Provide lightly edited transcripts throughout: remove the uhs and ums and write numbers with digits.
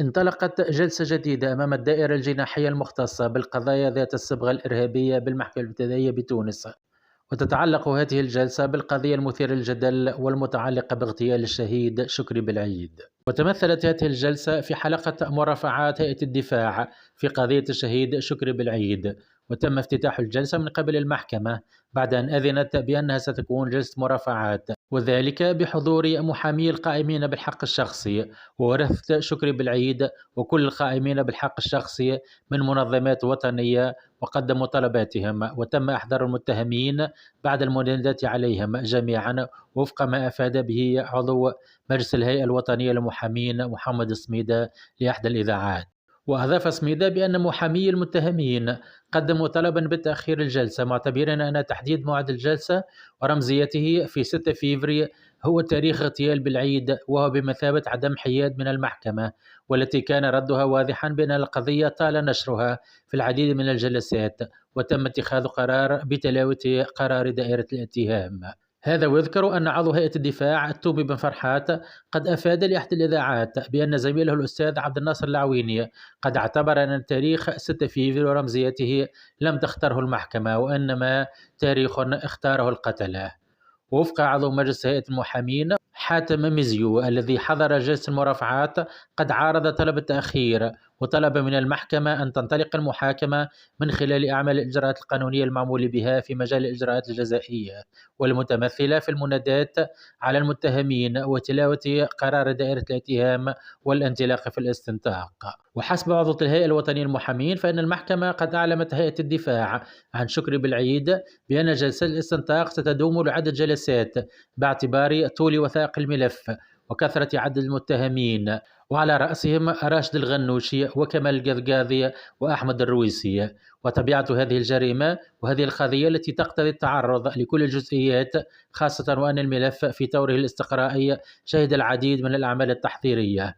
انطلقت جلسة جديدة أمام الدائرة الجناحية المختصة بالقضايا ذات الصبغة الإرهابية بالمحكمة الابتدائية بتونس. وتتعلق هذه الجلسة بالقضية المثيرة للجدل والمتعلقة باغتيال الشهيد شكري بالعيد. وتمثلت هذه الجلسة في حلقة مرافعات هيئة الدفاع في قضية الشهيد شكري بالعيد. وتم افتتاح الجلسة من قبل المحكمة بعد أن أذنت بأنها ستكون جلسة مرافعات، وذلك بحضور محامي القائمين بالحق الشخصي وورثة شكري بالعيد وكل القائمين بالحق الشخصي من منظمات وطنية، وقدموا طلباتهم. وتم إحضار المتهمين بعد المنددات عليهم جميعا وفق ما أفاد به عضو مجلس الهيئة الوطنية للمحامين محمد سميدة لإحدى الإذاعات. وأضاف سميدة بأن محامي المتهمين قدموا طلبا بتأخير الجلسة، معتبرين أن تحديد موعد الجلسة ورمزيته في 6 فيفري هو تاريخ اغتيال بالعيد، وهو بمثابة عدم حياد من المحكمة، والتي كان ردها واضحا بأن القضية طال نشرها في العديد من الجلسات، وتم اتخاذ قرار بتلاوة قرار دائرة الاتهام. هذا ويذكر أن عضو هيئة الدفاع التومي بن فرحات قد أفاد لإحدى الإذاعات بأن زميله الأستاذ عبد الناصر العويني قد اعتبر أن تاريخ 6 فيفري ورمزيته لم تختاره المحكمة، وإنما تاريخ اختاره القتلة. وفق عضو مجلس هيئة المحامين حاتم مزيو الذي حضر جلسة المرافعات قد عارض طلب التأخير، وطلب من المحكمة أن تنطلق المحاكمة من خلال أعمال الإجراءات القانونية المعمول بها في مجال الإجراءات الجزائية، والمتمثلة في المنادات على المتهمين وتلاوة قرار دائرة الاتهام والانطلاق في الاستنطاق. وحسب عضو الهيئة الوطنية للمحامين فإن المحكمة قد أعلمت هيئة الدفاع عن شكري بالعيد بأن جلسة الاستنطاق ستدوم لعدة جلسات باعتبار طول وثائق الملف وكثرة عدد المتهمين، وعلى رأسهم راشد الغنوشي وكمال القذقاذي وأحمد الرويسي، وطبيعة هذه الجريمة وهذه القضية التي تقتضي التعرض لكل الجزئيات، خاصة وأن الملف في طوره الاستقرائي شهد العديد من الأعمال التحضيرية.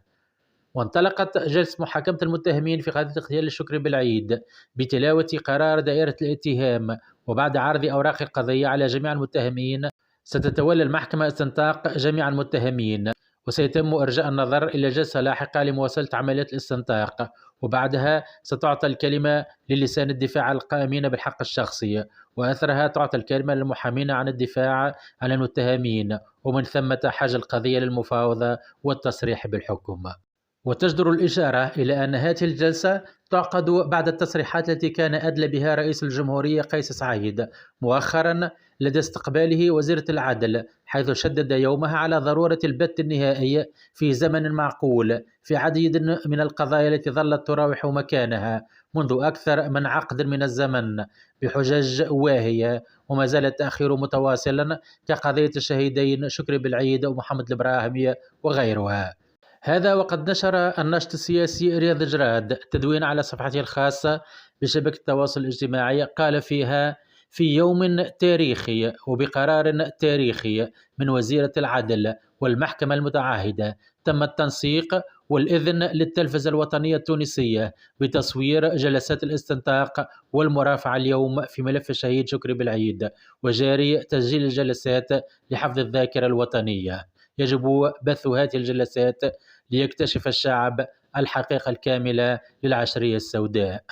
وانطلقت جلسة محاكمة المتهمين في قضية اغتيال الشكري بالعيد بتلاوة قرار دائرة الاتهام، وبعد عرض أوراق القضية على جميع المتهمين ستتولى المحكمة استنطاق جميع المتهمين، وسيتم إرجاء النظر إلى جلسة لاحقة لمواصلة عملية الاستنطاق، وبعدها ستعطى الكلمة للسان الدفاع القائمين بالحق الشخصي، وأثرها تعطى الكلمة للمحامين عن الدفاع عن المتهمين، ومن ثم حاج القضية للمفاوضة والتصريح بالحكم. وتجدر الإشارة إلى أن هذه الجلسة تعقد بعد التصريحات التي كان أدلى بها رئيس الجمهورية قيس سعيد مؤخرا لدى استقباله وزيرة العدل، حيث شدد يومها على ضرورة البت النهائي في زمن معقول في عديد من القضايا التي ظلت تراوح مكانها منذ أكثر من عقد من الزمن بحجج واهية، وما زال التأخير متواصلا كقضية الشهيدين شكري بالعيد ومحمد البراهمي وغيرها. هذا وقد نشر الناشط السياسي رياض جراد تدوين على صفحته الخاصة بشبكة التواصل الاجتماعي قال فيها: في يوم تاريخي وبقرار تاريخي من وزيرة العدل والمحكمة المتعاهدة تم التنسيق والإذن للتلفزة الوطنية التونسية بتصوير جلسات الاستنطاق والمرافعة اليوم في ملف الشهيد شكري بالعيد، وجاري تسجيل الجلسات لحفظ الذاكرة الوطنية. يجب بث هذه الجلسات ليكتشف الشعب الحقيقة الكاملة للعشرية السوداء.